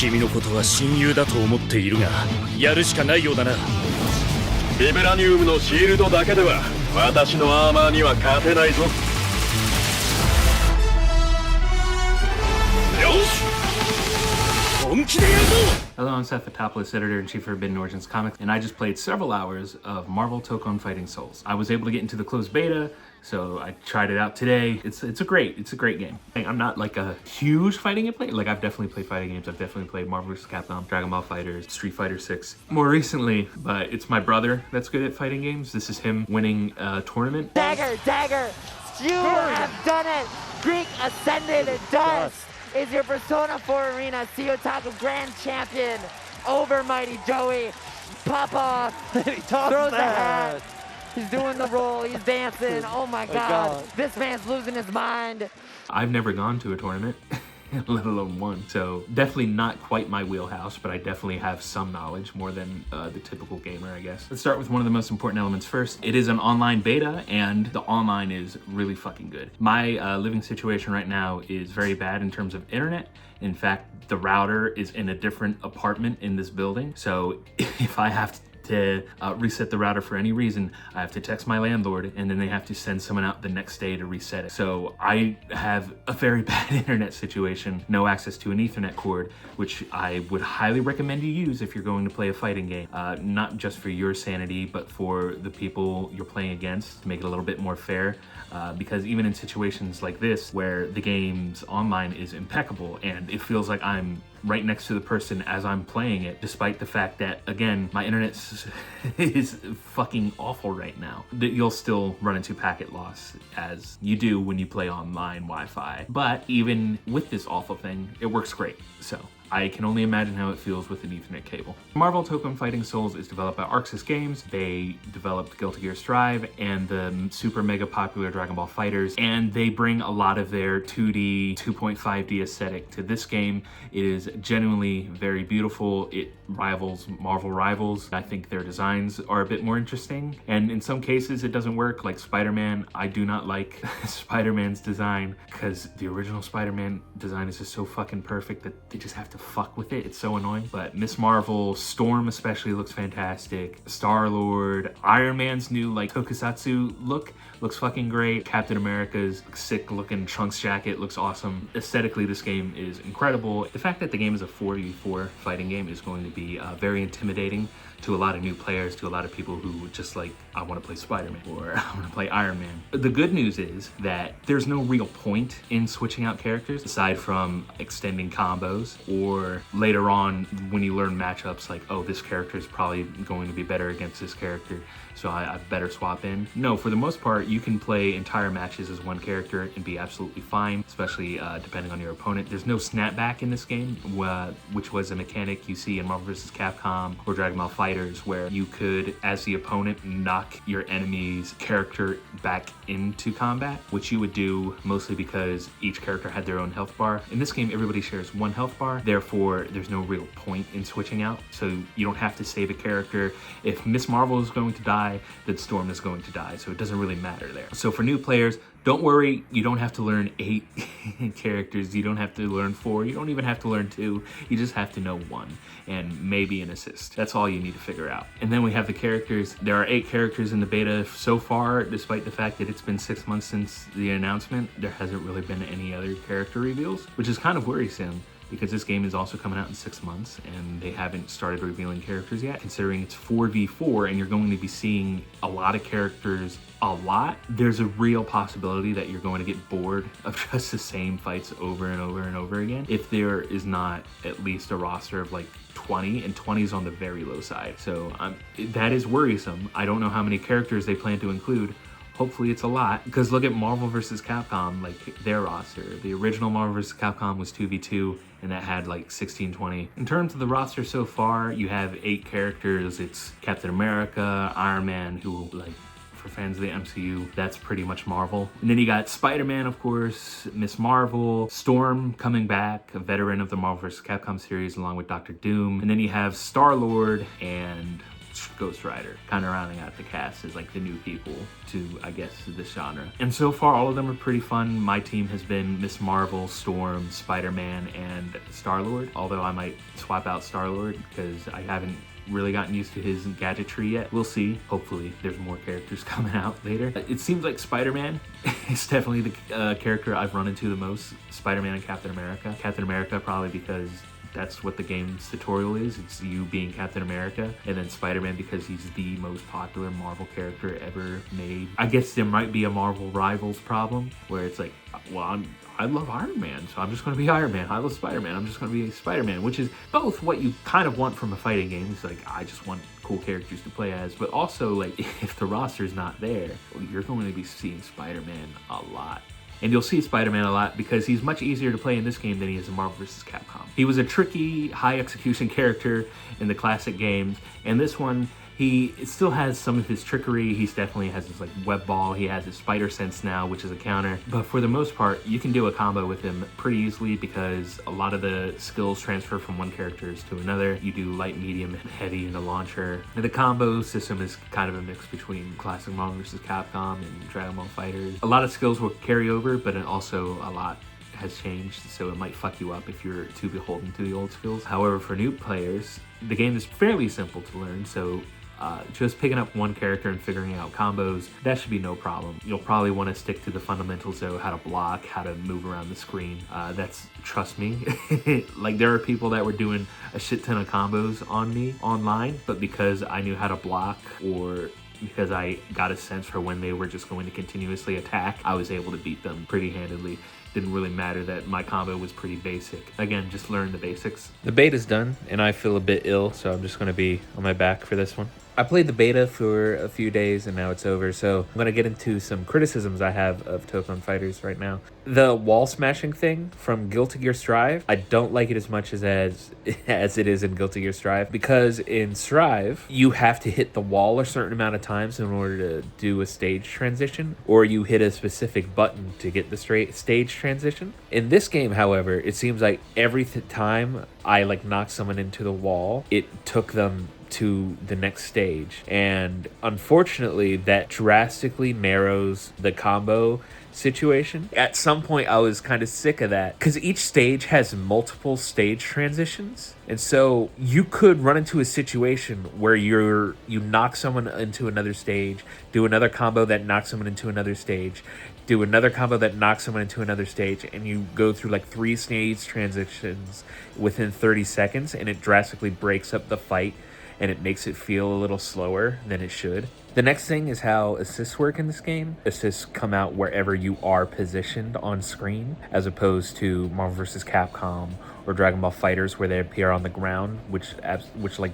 君のことは親友だと思っているが、やるしかないようだな。ビブラニウムのシールドだけでは私のアーマーには勝てないぞ。よし、本気でやるぞ。 Hello, I'm Seth, the topless editor-in-chief for Forbidden Origins Comics, and I just played several hours of Marvel Tōkon Fighting Souls. I was able to get into the closed beta, so I tried it out today. It's a great game. I'm not like a huge fighting game player. Like, I've definitely played fighting games. I've definitely played Marvel vs. Capcom, Dragon Ball FighterZ, Street Fighter 6 more recently, but it's my brother that's good at fighting games. This is him winning a tournament. Dagger, you have done it. Greek Ascended Dust is your Persona 4 Arena Seotaku Grand Champion over Mighty Joey. Papa throws the hat. He's doing the roll, he's dancing. Oh my god, this man's losing his mind. I've never gone to a tournament, let alone one, so definitely not quite my wheelhouse, but I definitely have some knowledge, more than the typical gamer, I guess. Let's start with one of the most important elements first. It is an online beta, and the online is really fucking good. My living situation right now is very bad in terms of internet. In fact, the router is in a different apartment in this building, so if I have to reset the router for any reason, I have to text my landlord, and then they have to send someone out the next day to reset it. So I have a very bad internet situation, no access to an Ethernet cord, which I would highly recommend you use if you're going to play a fighting game. Not just for your sanity, but for the people you're playing against, to make it a little bit more fair. Because even in situations like this, where the game's online is impeccable and it feels like I'm right next to the person as I'm playing it, despite the fact that, again, my internet is fucking awful right now, that you'll still run into packet loss, as you do when you play online Wi-Fi. But even with this awful thing, it works great. So I can only imagine how it feels with an Ethernet cable. Marvel Tōkon Fighting Souls is developed by Arxis Games. They developed Guilty Gear Strive and the super mega popular Dragon Ball FighterZ, and they bring a lot of their 2D, 2.5D aesthetic to this game. It is genuinely very beautiful. It rivals Marvel Rivals. I think their designs are a bit more interesting, and in some cases it doesn't work, like Spider-Man. I do not like Spider-Man's design, because the original Spider-Man design is just so fucking perfect that they just have to fuck with it. It's so annoying. But Miss Marvel, Storm especially looks fantastic. Star-Lord, Iron Man's new like tokusatsu look looks fucking great. Captain America's sick looking Trunks jacket looks awesome. Aesthetically, this game is incredible. The fact that the game is a 4v4 fighting game is going to be very intimidating to a lot of new players, to a lot of people who just like, I want to play Spider-Man or I want to play Iron Man. The good news is that there's no real point in switching out characters aside from extending combos, or later on when you learn matchups like, oh, this character is probably going to be better against this character, so I better swap in. No, for the most part, you can play entire matches as one character and be absolutely fine, especially depending on your opponent. There's no snapback in this game, which was a mechanic you see in Marvel vs. Capcom or Dragon Ball FighterZ, where you could, as the opponent, knock your enemy's character back into combat, which you would do mostly because each character had their own health bar. In this game, everybody shares one health bar, therefore there's no real point in switching out, so you don't have to save a character. If Miss Marvel is going to die, then Storm is going to die, so it doesn't really matter there. So for new players, don't worry, you don't have to learn 8 characters, you don't have to learn 4, you don't even have to learn 2, you just have to know 1, and maybe an assist. That's all you need to figure out. And then we have the characters. There are 8 characters in the beta so far, despite the fact that it's been 6 months since the announcement. There hasn't really been any other character reveals, which is kind of worrisome, because this game is also coming out in 6 months and they haven't started revealing characters yet. Considering it's 4v4 and you're going to be seeing a lot of characters a lot, there's a real possibility that you're going to get bored of just the same fights over and over and over again if there is not at least a roster of like 20, and 20 is on the very low side. So that is worrisome. I don't know how many characters they plan to include. Hopefully it's a lot, because look at Marvel vs. Capcom, like their roster. The original Marvel vs. Capcom was 2v2, and that had like 16, 20. In terms of the roster so far, you have 8 characters. It's Captain America, Iron Man, who, like, for fans of the MCU, that's pretty much Marvel. And then you got Spider-Man, of course, Miss Marvel, Storm coming back, a veteran of the Marvel vs. Capcom series, along with Dr. Doom. And then you have Star-Lord and Ghost Rider, kind of rounding out the cast as like the new people to, I guess, this genre. And so far, all of them are pretty fun. My team has been Miss Marvel, Storm, Spider-Man, and Star-Lord, although I might swap out Star-Lord because I haven't really gotten used to his gadgetry yet. We'll see. Hopefully there's more characters coming out later. It seems like Spider-Man is definitely the character I've run into the most. Spider-Man and Captain America. Captain America probably because that's what the game's tutorial is. It's you being Captain America, and then Spider-Man because he's the most popular Marvel character ever made. I guess there might be a Marvel Rivals problem where it's like, well, I love Iron Man, so I'm just going to be Iron Man. I love Spider-Man, I'm just going to be Spider-Man, which is both what you kind of want from a fighting game. It's like, I just want cool characters to play as, but also like if the roster's not there, you're going to be seeing Spider-Man a lot. And you'll see Spider-Man a lot because he's much easier to play in this game than he is in Marvel vs. Capcom. He was a tricky, high execution character in the classic games, and this one, he still has some of his trickery. He definitely has his like web ball. He has his spider sense now, which is a counter. But for the most part, you can do a combo with him pretty easily because a lot of the skills transfer from one character to another. You do light, medium, and heavy in the launcher. And the combo system is kind of a mix between classic Marvel vs. Capcom and Dragon Ball Fighters. A lot of skills will carry over, but also a lot has changed, so it might fuck you up if you're too beholden to the old skills. However, for new players, the game is fairly simple to learn, so just picking up one character and figuring out combos, that should be no problem. You'll probably want to stick to the fundamentals, though, how to block, how to move around the screen. Trust me, like there are people that were doing a shit ton of combos on me online, but because I knew how to block or because I got a sense for when they were just going to continuously attack, I was able to beat them pretty handedly. Didn't really matter that my combo was pretty basic. Again, just learn the basics. The beta's done, and I feel a bit ill, so I'm just going to be on my back for this one. I played the beta for a few days, and now it's over, so I'm going to get into some criticisms I have of Tōkon Fighters right now. The wall smashing thing from Guilty Gear Strive, I don't like it as much as it is in Guilty Gear Strive, because in Strive, you have to hit the wall a certain amount of times in order to do a stage transition, or you hit a specific button to get the stage transition. In this game, however, it seems like every time I knocked someone into the wall, it took them to the next stage, and unfortunately that drastically narrows the combo situation. At some point I was kind of sick of that because each stage has multiple stage transitions, and so you could run into a situation where you knock someone into another stage, do another combo that knocks someone into another stage, do another combo that knocks someone into another stage, and you go through 3 stage transitions within 30 seconds, and it drastically breaks up the fight and it makes it feel a little slower than it should. The next thing is how assists work in this game. Assists come out wherever you are positioned on screen, as opposed to Marvel vs. Capcom or Dragon Ball Fighters, where they appear on the ground, which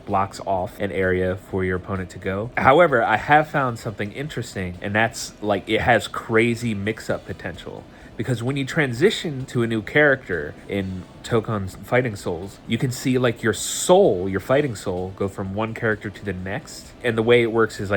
blocks off an area for your opponent to go. However, I have found something interesting, and that's it has crazy mix-up potential. Because when you transition to a new character in Tōkon's Fighting Souls, you can see your soul, your fighting soul, go from one character to the next. And the way it works is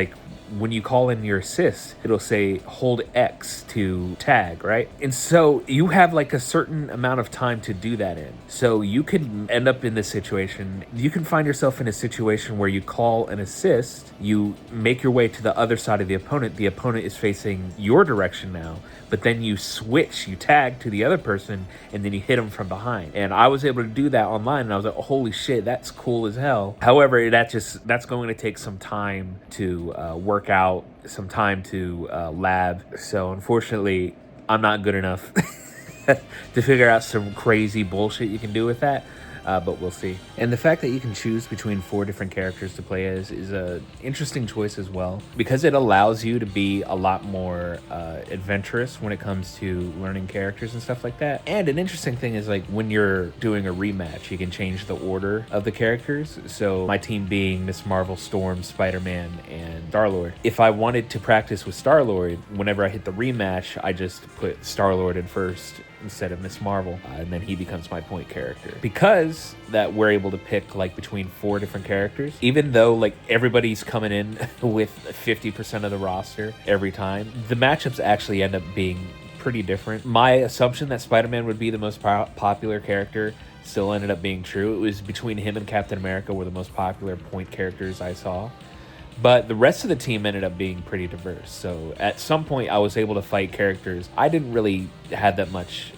when you call in your assist, it'll say hold X to tag, right? And so you have a certain amount of time to do that in. So you can end up in this situation. You can find yourself in a situation where you call an assist, you make your way to the other side of the opponent. The opponent is facing your direction now, but then you switch, you tag to the other person, and then you hit them from behind. And I was able to do that online, and I was like, holy shit, that's cool as hell. However, that's going to take some time to work out, some time to lab. So unfortunately, I'm not good enough to figure out some crazy bullshit you can do with that. But we'll see. And the fact that you can choose between 4 different characters to play as is a interesting choice as well, because it allows you to be a lot more adventurous when it comes to learning characters and stuff like that. And an interesting thing is when you're doing a rematch, you can change the order of the characters. So my team being Miss Marvel, Storm, Spider-Man, and Star-Lord. If I wanted to practice with Star-Lord, whenever I hit the rematch, I just put Star-Lord in first instead of Miss Marvel, and then he becomes my point character. Because that we're able to pick between 4 different characters, even though everybody's coming in with 50% of the roster every time, the matchups actually end up being pretty different. My assumption that Spider-Man would be the most popular character still ended up being true. It was between him and Captain America were the most popular point characters I saw. But the rest of the team ended up being pretty diverse. So at some point, I was able to fight characters I didn't really have that much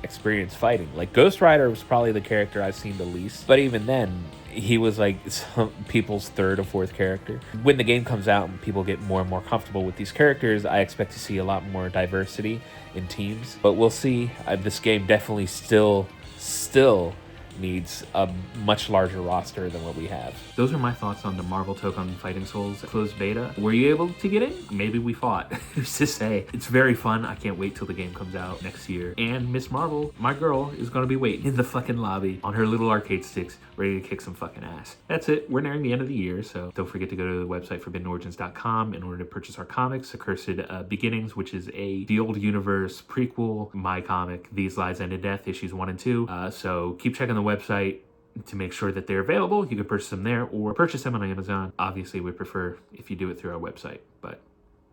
experience fighting. Like Ghost Rider was probably the character I've seen the least. But even then, he was like some people's third or fourth character. When the game comes out and people get more and more comfortable with these characters, I expect to see a lot more diversity in teams. But we'll see. This game definitely still needs a much larger roster than what we have. Those are my thoughts on the Marvel Tōkon Fighting Souls closed beta. Were you able to get in? Maybe we fought. Who's to say? It's very fun. I can't wait till the game comes out next year. And Miss Marvel, my girl, is gonna be waiting in the fucking lobby on her little arcade sticks, ready to kick some fucking ass. That's it. We're nearing the end of the year, so don't forget to go to the website forbiddenorigins.com in order to purchase our comics, Accursed Beginnings, which is the old universe prequel, my comic, These Lies End in Death, issues 1 and 2. So keep checking the website to make sure that they're available. You can purchase them there or purchase them on Amazon. Obviously, we prefer if you do it through our website. But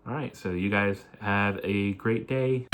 all right, so you guys have a great day.